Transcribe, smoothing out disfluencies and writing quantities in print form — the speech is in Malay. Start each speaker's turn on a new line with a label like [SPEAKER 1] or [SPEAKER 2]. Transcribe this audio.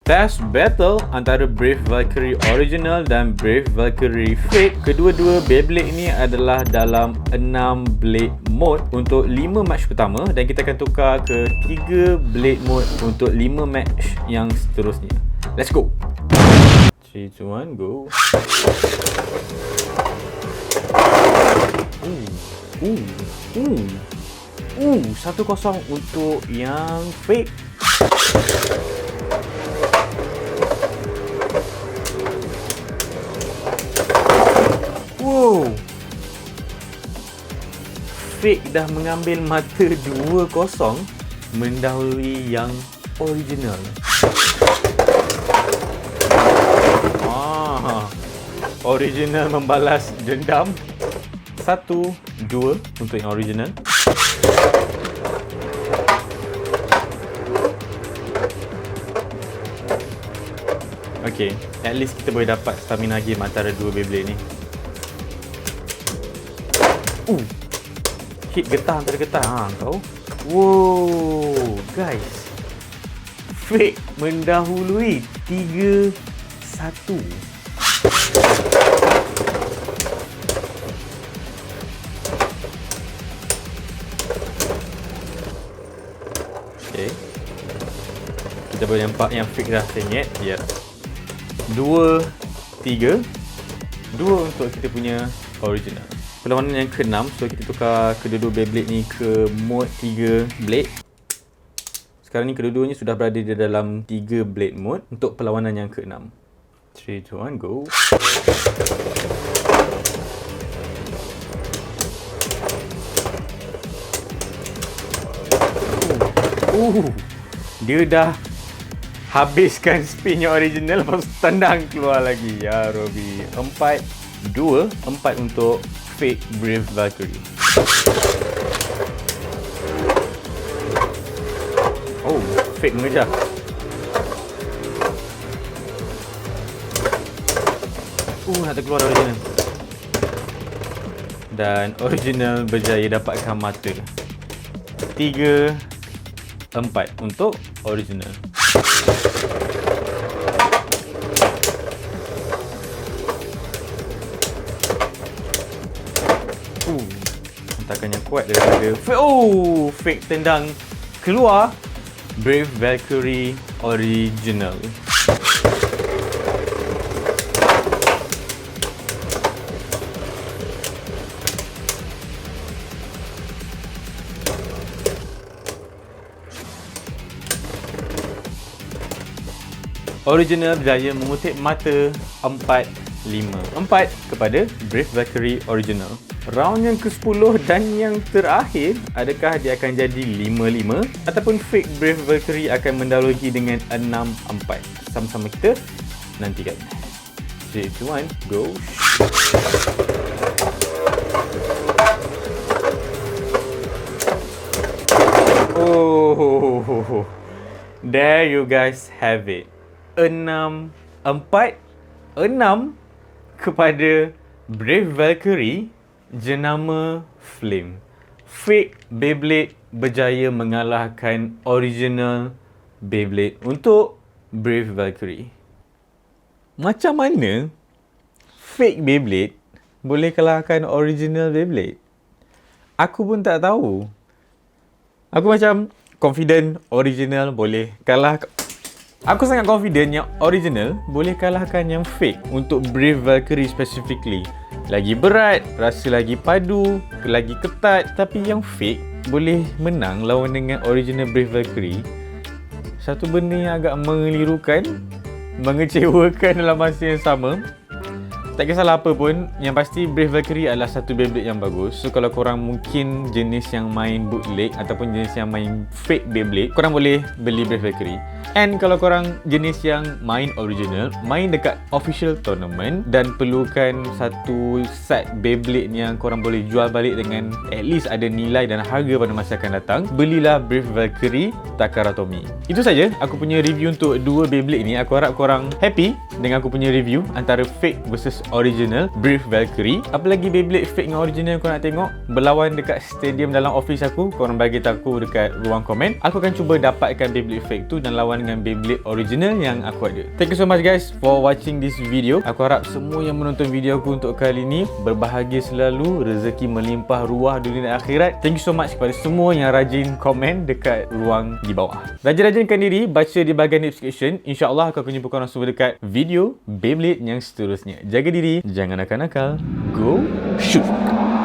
[SPEAKER 1] Test battle antara Brave Valkyrie Original dan Brave Valkyrie Fake. Kedua-dua Beyblade ini adalah dalam 6 blade mode untuk 5 match pertama, dan kita akan tukar ke 3 blade mode untuk 5 match yang seterusnya. Let's go. 3, 2, 1, go. 1-0 untuk yang Fake. Fake dah mengambil mata 2-0 mendahului yang original. Original membalas dendam. 1-2 untuk yang original. Okay, at least kita boleh dapat stamina game antara dua Beyblade ni. Hit getah antara getah. Kau. Wow, guys. Fake mendahului 3-1. Okay. Kita boleh nampak yang Fake dah sengit. Ya. 2-3. 2 untuk kita punya original. Perlawanan yang ke-6, so kita tukar kedua-dua Beyblade ni ke mode 3 blade. Sekarang ni kedua-duanya sudah berada di dalam 3 blade mode untuk perlawanan yang ke-6. 3, 2, 1, go. Dia dah habiskan spin yang original, lepas tendang keluar lagi. Ya Robi. 4-2 untuk Fake Brave Valkyrie. Fake mengejar. Nak terkeluar original. Dan original berjaya dapatkan mata. 3-4 untuk original. Hentakan yang kuat daripada Fake tendang keluar Brave Valkyrie Original. Original berjaya mengutip mata 4-5. 4 kepada Brave Valkyrie Original. Round yang ke-10 dan yang terakhir, adakah dia akan jadi 5-5 ataupun Fake Brave Valkyrie akan mendahului dengan 6-4? Sama-sama kita nantikan. 3, 2, 1, go. There you guys have it. 6-4, 6 kepada Brave Valkyrie jenama Flame. Fake Beyblade berjaya mengalahkan original Beyblade untuk Brave Valkyrie. Macam mana Fake Beyblade boleh kalahkan original Beyblade? Aku pun tak tahu. Aku macam confident original boleh kalah. Aku sangat confident yang original boleh kalahkan yang Fake untuk Brave Valkyrie specifically. Lagi berat, rasa lagi padu, lagi ketat. Tapi yang Fake boleh menang lawan dengan original Brave Valkyrie. Satu benda yang agak mengelirukan, mengecewakan dalam masa yang sama. Tak kisahlah apa pun, yang pasti Brave Valkyrie adalah satu Beyblade yang bagus. So kalau korang mungkin jenis yang main bootleg ataupun jenis yang main Fake Beyblade, korang boleh beli Brave Valkyrie. And kalau korang jenis yang main original, main dekat official tournament dan perlukan satu set Beyblade yang korang boleh jual balik dengan at least ada nilai dan harga pada masa akan datang, belilah Brave Valkyrie Takaratomi. Itu saja aku punya review untuk dua Beyblade ni. Aku harap korang happy dengan aku punya review antara Fake versus original Brief Valkyrie. Apa lagi Beyblade fake dengan original yang kau nak tengok berlawan dekat stadium dalam office aku, korang bagi tahu aku dekat ruang komen. Aku akan cuba dapatkan Beyblade fake tu dan lawan dengan Beyblade original yang aku ada. Thank you so much guys for watching this video. Aku harap semua yang menonton video aku untuk kali ini berbahagia selalu, rezeki melimpah ruah dunia dan akhirat. Thank you so much kepada semua yang rajin komen dekat ruang di bawah. Rajin-rajinkan diri, baca di bahagian description. InsyaAllah aku akan jumpa korang semua dekat video Beyblade yang seterusnya. Jaga diri, jangan nakal-nakal. Go shoot!